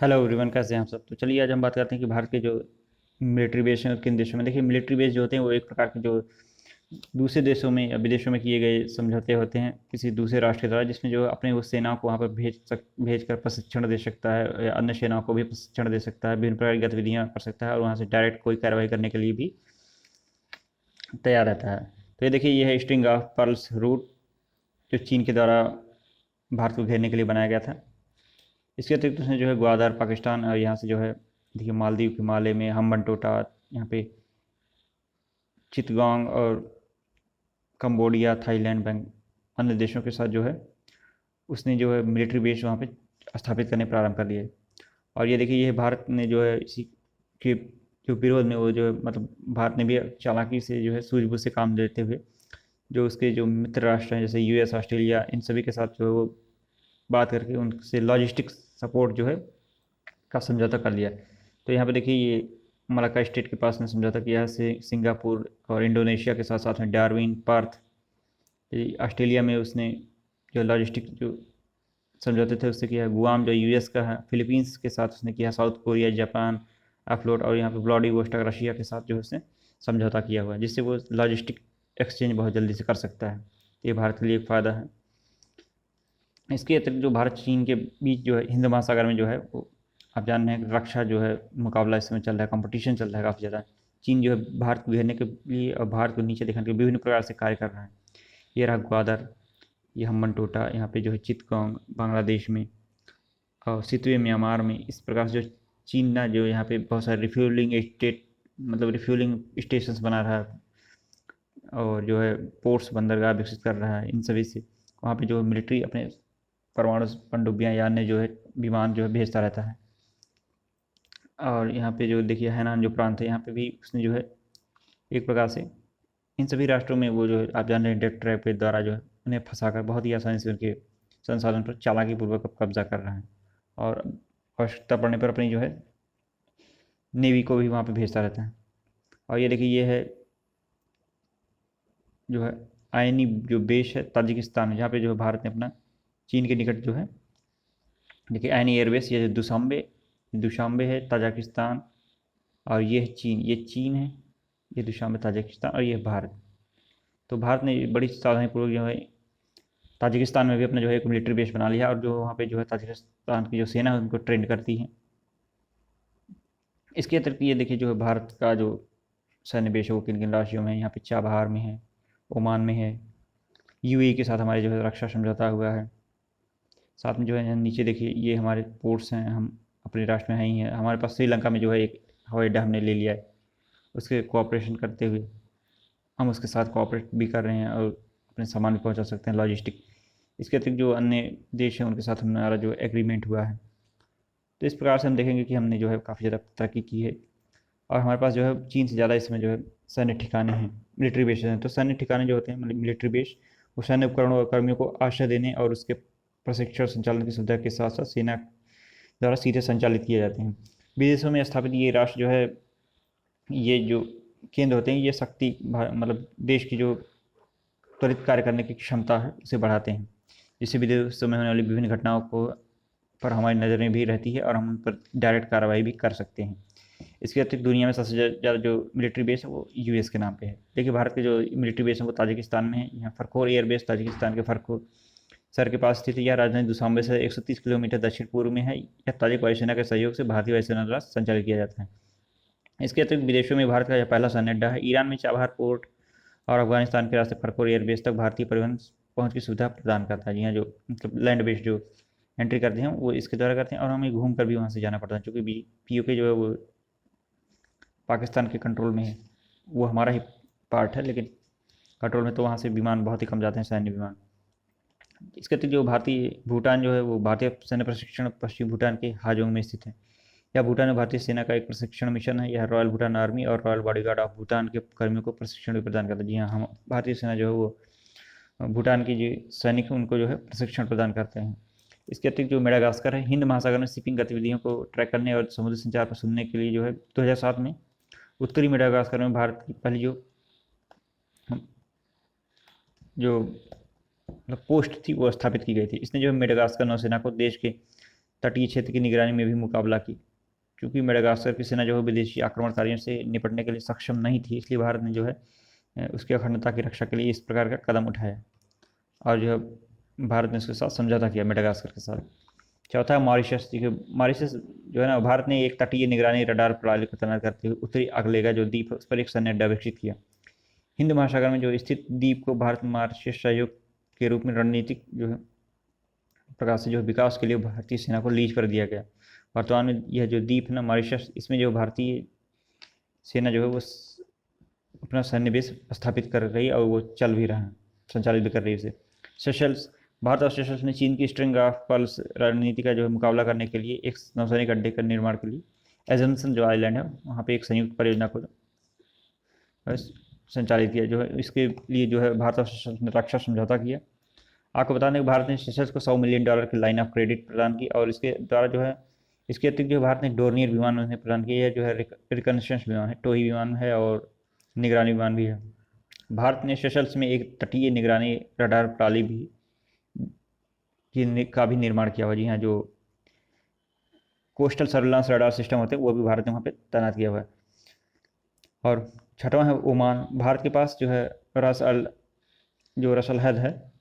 Hello everyone, कैसे हैं आप सब। तो चलिए आज हम बात करते हैं कि भारत के जो मिलिट्री बेस हैं किन देशों में। देखिए, मिलिट्री बेस जो होते हैं वो एक प्रकार के जो दूसरे देशों में या विदेशों में किए गए समझौते होते हैं किसी दूसरे राष्ट्र के द्वारा, जिसमें जो अपने उस सेनाओं को वहाँ पर भेज कर प्रशिक्षण दे सकता है या अन्य सेनाओं को भी प्रशिक्षण दे सकता है, विभिन्न प्रकार की गतिविधियाँ कर सकता है और वहाँ से डायरेक्ट कोई कार्रवाई करने के लिए भी तैयार रहता है। तो ये देखिए, ये है स्ट्रिंग ऑफ पर्ल्स रूट, जो चीन के द्वारा भारत को घेरने के लिए बनाया गया था। इसके अतिरिक्त उसने जो है ग्वादर पाकिस्तान और यहाँ से जो है देखिए मालदीव के माले में हम्बनटोटा, यहाँ पे चितगोंग और कंबोडिया, थाईलैंड, बैंक अन्य देशों के साथ जो है उसने जो है मिलिट्री बेस वहाँ पे स्थापित करने प्रारंभ कर दिए। और ये देखिए, ये भारत ने जो है इसी के जो विरोध में वो जो है मतलब भारत ने भी चालाकी से जो है सूझबूझ से काम लेते हुए जो उसके जो मित्र राष्ट्र हैं जैसे यूएस, ऑस्ट्रेलिया, इन सभी के साथ जो है वो बात करके उनसे लॉजिस्टिक सपोर्ट जो है का समझौता कर लिया। तो यहाँ पे देखिए, ये मलाक्का स्टेट के पास ने समझौता किया है सिंगापुर और इंडोनेशिया के साथ साथ में डार्विन, पर्थ। ऑस्ट्रेलिया में उसने जो लॉजिस्टिक जो समझौते थे उससे किया है। गुआम जो यूएस का है, फिलीपींस के साथ उसने किया, साउथ कोरिया, जापान, अफलोट और यहाँ पे व्लादिवोस्टॉक रशिया के साथ जो है उसने समझौता किया हुआ है, जिससे वो लॉजिस्टिक एक्सचेंज बहुत जल्दी से कर सकता है। ये भारत के लिए एक फ़ायदा है। इसके अतिरिक्त जो भारत चीन के बीच जो है हिंद महासागर में जो है वो आप जान रहे हैं कि रक्षा जो है मुकाबला इस समय चल रहा है, कंपटीशन चल रहा है काफ़ी ज़्यादा। चीन जो है भारत को घेरने के लिए और भारत को नीचे दिखाने के लिए विभिन्न प्रकार से कार्य कर रहा है। ये रहा ग्वादर, ये हम्बनटोटा, यहाँ पे जो है चितगोंग बांग्लादेश में और सितवे म्यांमार में। इस प्रकार से जो चीन ना जो यहाँ पे बहुत सारे रिफ्यूलिंग स्टेट मतलब रिफ्यूलिंग स्टेशंस बना रहा है और जो है पोर्ट्स बंदरगाह विकसित कर रहा है, इन सभी से वहाँ पे जो मिलिट्री अपने परमाणु पनडुब्बियाँ या अन्य जो है विमान जो है भेजता रहता है। और यहाँ पे जो देखिए हैनान जो प्रांत है, यहाँ पे भी उसने जो है एक प्रकार से इन सभी राष्ट्रों में वो जो है आप जान रहे हैं डेट ट्रैप के द्वारा जो है उन्हें फंसाकर बहुत ही आसानी से उनके संसाधन पर चालाकी पूर्वक कब्जा कर रहा है और आवश्यकता पड़ने पर अपनी जो है नेवी को भी वहाँ पे भेजता रहता है। और ये देखिए, ये है जो है आयनी जो बेस है ताजिकिस्तान में, जहाँ पे जो है भारत ने अपना चीन के निकट जो है देखिए आयनी एयरबेस, ये दुशांबे दुशांबे है ताजिकिस्तान और ये है चीन, ये चीन है, ये दुशांबे ताजिकिस्तान और ये है भारत। तो भारत ने बड़ी सावधानीपूर्वक जो है ताजिकिस्तान में भी अपना जो है एक मिलिट्री बेस बना लिया और जो वहाँ पे जो है ताजिकिस्तान की जो सेना है उनको ट्रेंड करती है। इसके अतिरिक्त ये देखिए जो है भारत का जो सैन्य बेस है वो किन किन राज्यों में है। यहाँ पे चाबहार में है, ओमान में है, यूएई के साथ हमारे जो है रक्षा समझौता हुआ है। साथ में जो है नीचे देखिए ये हमारे पोर्ट्स हैं, हम अपने राष्ट्र में हैं ही हैं। हमारे पास श्रीलंका में जो है एक हवाई अड्डा हमने ले लिया है, उसके कोऑपरेशन करते हुए हम उसके साथ कोऑपरेट भी कर रहे हैं और अपने सामान भी पहुंचा सकते हैं लॉजिस्टिक। इसके अतिरिक्त जो अन्य देश हैं उनके साथ हमारा जो एग्रीमेंट हुआ है। तो इस प्रकार से हम देखेंगे कि हमने जो है काफ़ी ज़्यादा तरक्की की है और हमारे पास जो है चीन से ज़्यादा इसमें जो है सैन्य ठिकाने हैं, मिलिट्री बेसेस हैं। तो सैन्य ठिकाने जो होते हैं मतलब मिलिट्री बेस, वो सैन्य उपकरणों और कर्मियों को आश्रय देने और उसके प्रशिक्षण संचालन की सुविधा के साथ साथ सेना द्वारा सीधे संचालित किए जाते हैं। विदेशों में स्थापित ये राष्ट्र जो है ये जो केंद्र होते हैं ये शक्ति मतलब देश की जो त्वरित कार्य करने की क्षमता है उसे बढ़ाते हैं, जिससे विदेशों में होने वाली विभिन्न घटनाओं को पर हमारी नज़र में भी रहती है और हम उन पर डायरेक्ट कार्रवाई भी कर सकते हैं। इसके अतिरिक्त दुनिया में सबसे ज़्यादा जो मिलिट्री बेस है वो यूएस के नाम पे है। देखिए, भारत के जो मिलिट्री बेस है वो ताजिकिस्तान में है। यहाँ फरखोर एयर बेस ताजिकिस्तान के फरखोर शहर के पास स्थित है। यह राजधानी दुशांबे से 130 किलोमीटर दक्षिण पूर्व में है। यह ताजिक वायुसेना के सहयोग से भारतीय वायुसेना द्वारा संचालित किया जाता है। इसके अतिरिक्त विदेशों में भारत का यह पहला सैन्य अड्डा है। ईरान में चाबहार पोर्ट और अफगानिस्तान के रास्ते फरखोर एयरबेस तक भारतीय परिवहन पहुंच की सुविधा प्रदान करता है। जी हाँ, जो मतलब लैंड बेस्ड जो एंट्री करते हैं वो इसके द्वारा करते हैं और हमें घूम कर भी वहाँ से जाना पड़ता है, क्योंकि पीओके जो है वो पाकिस्तान के कंट्रोल में है। वो हमारा ही पार्ट है लेकिन कंट्रोल में, तो वहाँ से विमान बहुत ही कम जाते हैं, सैन्य विमान। इसके अतिरिक्त जो भारतीय भूटान जो है वो भारतीय सैन्य प्रशिक्षण पश्चिम भूटान के हाजोंग में स्थित है। यह भूटान में भारतीय सेना का एक प्रशिक्षण मिशन है। यह रॉयल भूटान आर्मी और रॉयल बॉडीगार्ड ऑफ भूटान के कर्मियों को प्रशिक्षण भी प्रदान करता है। जी हाँ, हम भारतीय सेना जो है वो भूटान की जो सैनिक हैं उनको जो है प्रशिक्षण प्रदान करते हैं। इसके अतिरिक्त जो मेडागास्कर है, हिंद महासागर में शिपिंग गतिविधियों को ट्रैक करने और समुद्री संचार पर सुनने के लिए जो है 2007 में उत्तरी मेडागास्कर में भारत की पहली जो जो मतलब पोस्ट थी वो स्थापित की गई थी। इसने जो है मेडागास्कर नौसेना को देश के तटीय क्षेत्र की निगरानी में भी मुकाबला की। क्योंकि मेडागास्कर की सेना जो है विदेशी आक्रमणकारियों से निपटने के लिए सक्षम नहीं थी, इसलिए भारत ने जो है उसकी अखंडता की रक्षा के लिए इस प्रकार का कदम उठाया और जो है भारत ने उसके साथ समझौता किया मेडागास्कर के साथ। चौथा मॉरिशस। देखिए मॉरिशस जो है ना, भारत ने एक तटीय निगरानी रडार प्रणाली को तैनात करते हुए उत्तरी अगलेगा जो द्वीप है उस पर एक सैन्य अड्डा विकसित किया। हिंद महासागर में जो स्थित द्वीप को भारत मॉरिशस सहयोग के रूप में रणनीतिक जो है प्रकार से जो विकास के लिए भारतीय सेना को लीज पर दिया गया। वर्तमान में यह जो द्वीप है ना मॉरिशस, इसमें जो भारतीय सेना जो है वो अपना सैन्य बेस स्थापित कर रही है और वो चल भी रहा है, संचालित भी कर रही है उसे। सेशल्स। भारत और सेशल्स ने चीन की स्ट्रिंग ऑफ पर्ल्स रणनीति का जो है मुकाबला करने के लिए एक नौसैनिक अड्डे का निर्माण के लिए एजम्सन जो आइलैंड है वहाँ पे एक संयुक्त परियोजना को संचालित किया। जो है इसके लिए जो है भारत और सेशल्स ने रक्षा समझौता किया। आपको बता दें कि भारत ने सेशल्स को $100 मिलियन की लाइन ऑफ क्रेडिट प्रदान की और इसके द्वारा जो है इसके अतिरिक्त जो भारत ने डोर्नियर विमान उन्हें प्रदान किया है, जो है रिकन्स्ट्रेंस विमान है, टोही विमान है और निगरानी विमान भी है। भारत ने सेशल्स में एक तटीय निगरानी रडार प्रणाली भी का भी निर्माण किया हुआ। जी हाँ, जो कोस्टल सर्विलांस रडार सिस्टम होते हैं वो भी भारत ने वहाँ पे तैनात किया हुआ है। और छठवां है ओमान। भारत के पास जो है रसल हैद है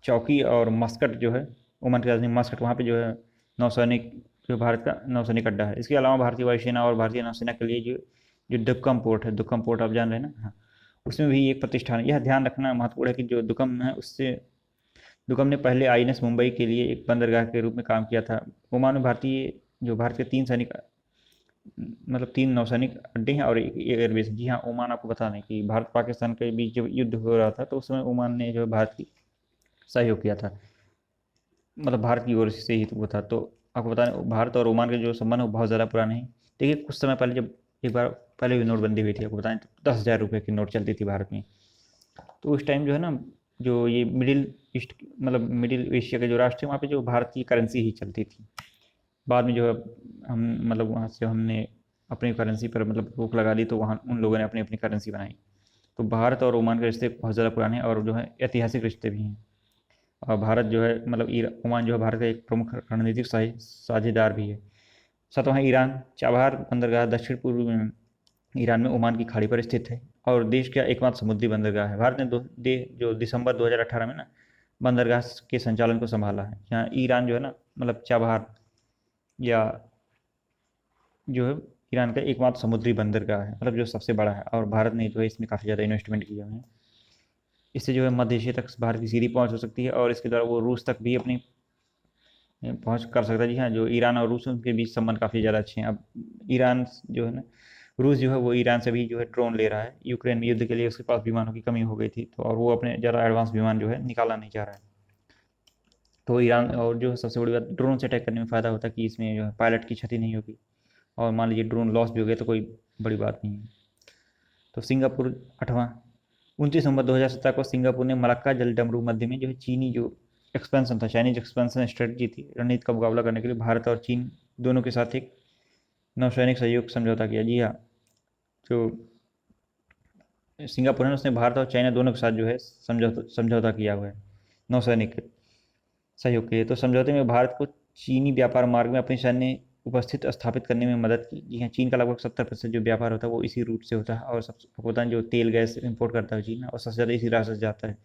चौकी और मस्कट जो है ओमान की राजधानी मस्कट, वहाँ पे जो है नौसैनिक जो भारत का नौसैनिक अड्डा है। इसके अलावा भारतीय वायुसेना और भारतीय नौसेना के लिए जो दुक्कम पोर्ट है, दुक्कम पोर्ट आप जान रहे हैं ना, हाँ, उसमें भी एक प्रतिष्ठान है। यह ध्यान रखना महत्वपूर्ण है कि जो दुक्कम है उससे दुक्कम ने पहले आईएनएस मुंबई के लिए एक बंदरगाह के रूप में काम किया था। ओमान में भारत के 3 नौसैनिक अड्डे हैं और एक एयरबेस। जी हाँ, ओमान आपको बता दें कि भारत पाकिस्तान के बीच जब युद्ध हो रहा था तो उस समय ओमान ने जो भारत की सहयोग किया था, मतलब भारत की ओर से ही वो था। तो आपको बता दें भारत और ओमान के जो संबंध है वो बहुत ज़्यादा पुराने हैं। देखिए कुछ समय पहले जब एक बार पहले भी नोटबंदी हुई थी, आपको बताएं तो 10,000 रुपये की नोट चलती थी भारत में। तो उस टाइम जो है ना, जो ये मिडिल एशिया के जो राष्ट्र थे वहाँ पे जो भारतीय करेंसी ही चलती थी। बाद में जो है हम वहाँ से हमने अपनी करेंसी पर रोक लगा दी, तो वहाँ उन लोगों ने अपनी अपनी करेंसी बनाई। तो भारत और ओमान के रिश्ते बहुत ज़्यादा पुराने हैं और जो है ऐतिहासिक रिश्ते भी हैं। और भारत जो है ओमान जो है भारत का एक प्रमुख रणनीतिक साझेदार भी है। सातवां है ईरान। चाबहार बंदरगाह दक्षिण पूर्व में ईरान में ओमान की खाड़ी पर स्थित है और देश का एकमात्र समुद्री बंदरगाह है। भारत ने जो दिसंबर 2018 में ना बंदरगाह के संचालन को संभाला है। यहाँ ईरान जो है ना चाबहार या जो है ईरान का एकमात्र समुद्री बंदरगाह है, जो सबसे बड़ा है और भारत ने जो है इसमें काफ़ी ज़्यादा इन्वेस्टमेंट किया है। इससे जो है मध्य एशिया तक भारत की सीधी पहुंच हो सकती है और इसके द्वारा वो रूस तक भी अपनी पहुंच कर सकता है। जी हाँ, जो ईरान और रूस के बीच संबंध काफ़ी ज़्यादा अच्छे हैं। अब ईरान जो है ना, रूस जो है वो ईरान से भी जो है ड्रोन ले रहा है। यूक्रेन में युद्ध के लिए उसके पास विमानों की कमी हो गई थी, तो और वो अपने ज़्यादा एडवांस विमान जो है निकालना नहीं चाह रहा है। तो ईरान और जो है सबसे बड़ी बात, ड्रोन से अटैक करने में फ़ायदा होता है कि इसमें जो है पायलट की क्षति नहीं होगी और मान लीजिए ड्रोन लॉस भी हो गया तो कोई बड़ी बात नहीं है। तो सिंगापुर 8वां। 29 नवंबर 2017 को सिंगापुर ने मलक्का जलडमरू मध्य में जो है चीनी जो एक्सपेंशन था, चाइनीज एक्सपेंशन स्ट्रेटजी थी, रणनीति का मुकाबला करने के लिए भारत और चीन दोनों के साथ एक नौसैनिक सहयोग समझौता किया। जी हाँ, जो सिंगापुर है उसने भारत और चाइना दोनों के साथ जो है समझौता किया हुआ है नौसैनिक सहयोग के लिए। तो समझौते में भारत को चीनी व्यापार मार्ग में अपनी सैन्य उपस्थित स्थापित करने में मदद की। जी हाँ, चीन का लगभग 70% जो व्यापार होता है वो इसी रूट से होता है और सबसे पता है जो तेल गैस इंपोर्ट करता है चीन और सबसे ज़्यादा इसी रास्ते से जाता है।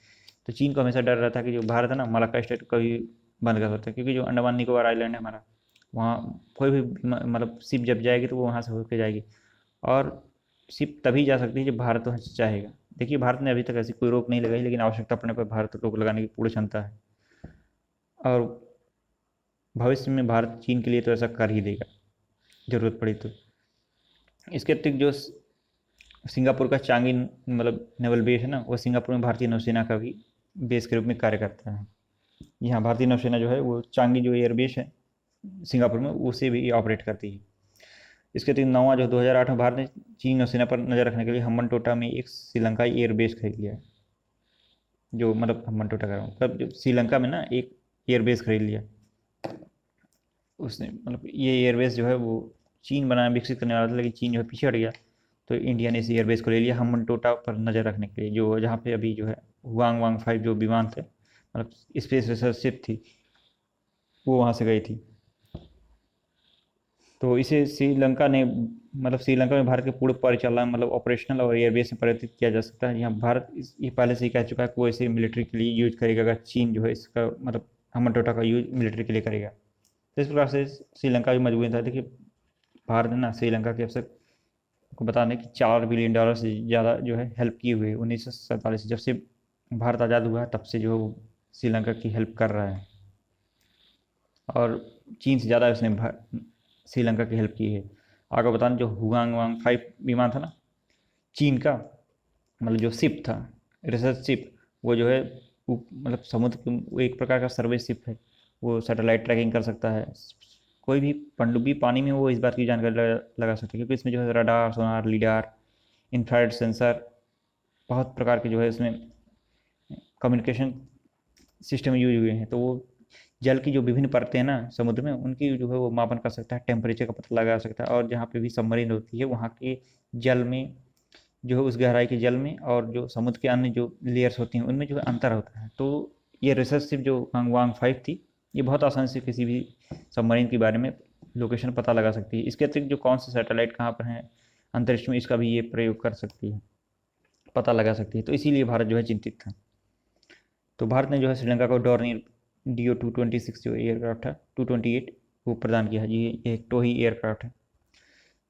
तो चीन को हमेशा डर रहता है कि जो भारत है ना मलाक्का स्टेट कभी बंद कर सकता है, क्योंकि जो अंडमान निकोबार आइलैंड है हमारा, वहाँ कोई भी शिप जब जाएगी तो वो वहाँ से होकर जाएगी और शिप तभी जा सकती है जब भारत वहाँ से चाहेगा। देखिए भारत ने अभी तक ऐसी कोई रोक नहीं लगाई, लेकिन आवश्यकता पड़ने पर भारत रोक लगाने की पूरी क्षमता है और भविष्य में भारत चीन के लिए तो ऐसा कर ही देगा ज़रूरत पड़ी तो। इसके अतिरिक्त जो सिंगापुर का चांगी नेवल बेस है ना, वो सिंगापुर में भारतीय नौसेना का भी बेस के रूप में कार्य करता है। यहाँ भारतीय नौसेना जो है वो चांगी जो एयरबेस है सिंगापुर में उसे भी ऑपरेट करती है। इसके अतिरिक्त 9वां जो 2008 में भारत ने चीन नौसेना पर नज़र रखने के लिए हम्बनटोटा में एक श्रीलंकाई एयरबेस खरीद लिया है। जो हम्बनटोटा कर रहा हूँ जो श्रीलंका में ना एक एयरबेस खरीद लिया उसने। ये एयरबेस जो है वो चीन बनाना विकसित करने वाला था, लेकिन चीन जो है पीछे हट गया, तो इंडिया ने इस एयरबेस को ले लिया हम्बनटोटा पर नज़र रखने के लिए, जो जहाँ पे अभी जो है हुआंग 5 जो विमान थे स्पेस रिसर्च शिप थी वो वहाँ से गई थी। तो इसे श्रीलंका ने मतलब श्रीलंका में भारत के पूर्ण परिचालन मतलब ऑपरेशनल और एयरबेस में परिवर्तित किया जा सकता है। यहाँ भारत ये पहले से ही कह चुका है कि वो इसे मिलिट्री के लिए यूज करेगा अगर चीन जो है इसका मतलब हमर टोटा का यूज मिलिट्री के लिए करेगा। तो इस प्रकार से श्रीलंका भी मजबूर था। देखिए भारत ने ना श्रीलंका के अवसर को बताने कि $4 बिलियन से ज़्यादा जो है हेल्प की हुई है 1947 से। जब से भारत आज़ाद हुआ है तब से जो है वो श्रीलंका की हेल्प कर रहा है और चीन से ज़्यादा उसने श्रीलंका की हेल्प की है। आगे बताना जो हुआंग वांग 5 विमान था ना चीन का, मतलब जो शिप था रिसर्च शिप, वो जो है मतलब समुद्र वो एक प्रकार का सर्वे शिप है। वो सैटेलाइट ट्रैकिंग कर सकता है, कोई भी पनडुब्बी पानी में वो इस बात की जानकारी लगा सकता है क्योंकि इसमें जो है रडार, सोनार, लीडार, इंफ्रारेड सेंसर, बहुत प्रकार के जो है इसमें कम्युनिकेशन सिस्टम यूज हुए हैं। तो वो जल की जो विभिन्न परतें हैं ना समुद्र में उनकी जो है वो मापन कर सकता है, टेम्परेचर का पता लगा सकता है और जहाँ पे भी सबमरीन होती है वहाँ के जल में जो है उस गहराई के जल में और जो समुद्र के अन्य जो लेयर्स होती हैं उनमें जो है अंतर होता है। तो ये रिसर्च शिप जो वांग 5 थी ये बहुत आसानी से किसी भी सबमरीन के बारे में लोकेशन पता लगा सकती है। इसके अतिरिक्त जो कौन से सैटेलाइट कहाँ पर हैं अंतरिक्ष में इसका भी ये प्रयोग कर सकती है, पता लगा सकती है। तो इसीलिए भारत जो है चिंतित था। तो भारत ने जो है श्रीलंका को डोर्नियर DO-226 जो एयरक्राफ्ट है 228 वो प्रदान किया है। ये एक टोही एयरक्राफ्ट है।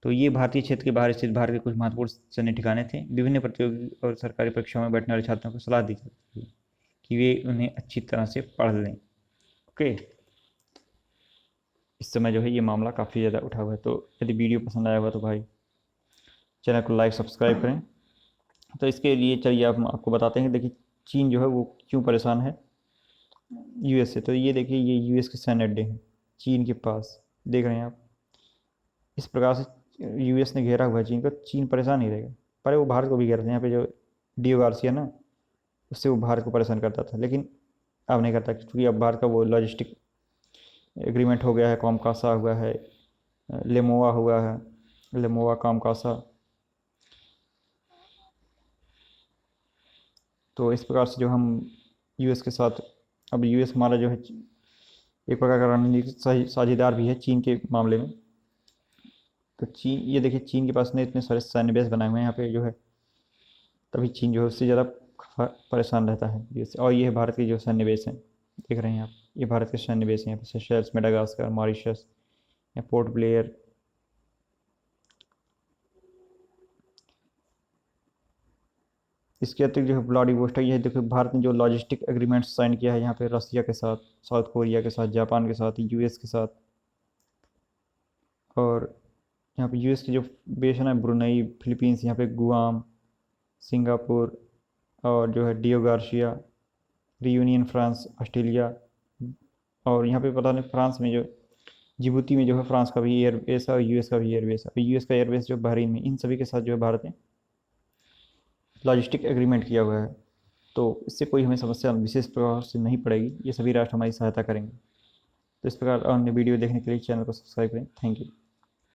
तो ये भारतीय क्षेत्र के बाहर स्थित भारत के कुछ महत्वपूर्ण सैन्य ठिकाने थे। विभिन्न प्रतियोगी और सरकारी परीक्षाओं में बैठने वाले छात्रों को सलाह दी जाती है कि वे उन्हें अच्छी तरह से पढ़ लें। ओके, इस समय जो है ये मामला काफ़ी ज़्यादा उठा हुआ है। तो यदि वीडियो पसंद आया हुआ तो भाई चैनल को लाइक सब्सक्राइब करें। तो इसके लिए चलिए आप आपको बताते हैं कि देखिए चीन जो है वो क्यों परेशान है यूएस से। तो ये देखिए ये यूएस के सैन्य अड्डे हैं चीन के पास, देख रहे हैं आप। इस प्रकार से यूएस ने घेरा हुआ है चीन को, चीन परेशान ही रहेगा। पर वो भारत को भी घेरते हैं। यहाँ पे जो डीओ गार्सिया ना उससे वो भारत को परेशान करता था, लेकिन अब नहीं करता क्योंकि अब भारत का वो लॉजिस्टिक एग्रीमेंट हो गया है, कॉमकासा हुआ है, लेमोवा हुआ है, लेमोवा कॉमकासा। तो इस प्रकार से जो हम यूएस के साथ, अब यूएस हमारा जो है एक प्रकार का रणनीतिक साझेदार भी है चीन के मामले में। तो चीन ये देखिए चीन के पास ने इतने सारे सैन्य बेस बनाए हुए हैं यहाँ पे जो है, तभी चीन जो है उससे ज़्यादा परेशान रहता है यूएस। और ये है भारत के जो सैन्य बेस हैं, देख रहे हैं आप, ये भारत के सैन्य बेस हैं यहाँ पे सेशेल्स, मेडागास्कर, मॉरिशस या पोर्ट ब्लेयर। इसके अतिरिक्त जो है व्लादिवोस्टॉक, ये देखो भारत ने जो लॉजिस्टिक एग्रीमेंट साइन किया है यहाँ पे रसिया के साथ, साउथ कोरिया के साथ, जापान के साथ, यूएस के साथ। और यहाँ पे यूएस के जो बेस है ना ब्रुनई, फिलीपींस, यहाँ पे गुआम, सिंगापुर और जो है Diego Garcia, Reunion, France, Australia. और यहाँ पे पता नहीं फ्रांस में जो जिबूती में जो है फ्रांस का भी एयरबेस है और यूएस का भी एयरबेस है। यूएस का एयरबेस जो बहरीन में, इन सभी के साथ जो है भारत ने लॉजिस्टिक एग्रीमेंट किया हुआ है। तो इससे कोई हमें समस्या विशेष प्रकार से नहीं पड़ेगी, ये सभी राष्ट्र हमारी सहायता करेंगे। तो इस प्रकार अन्य वीडियो देखने के लिए चैनल को सब्सक्राइब करें। Thank you.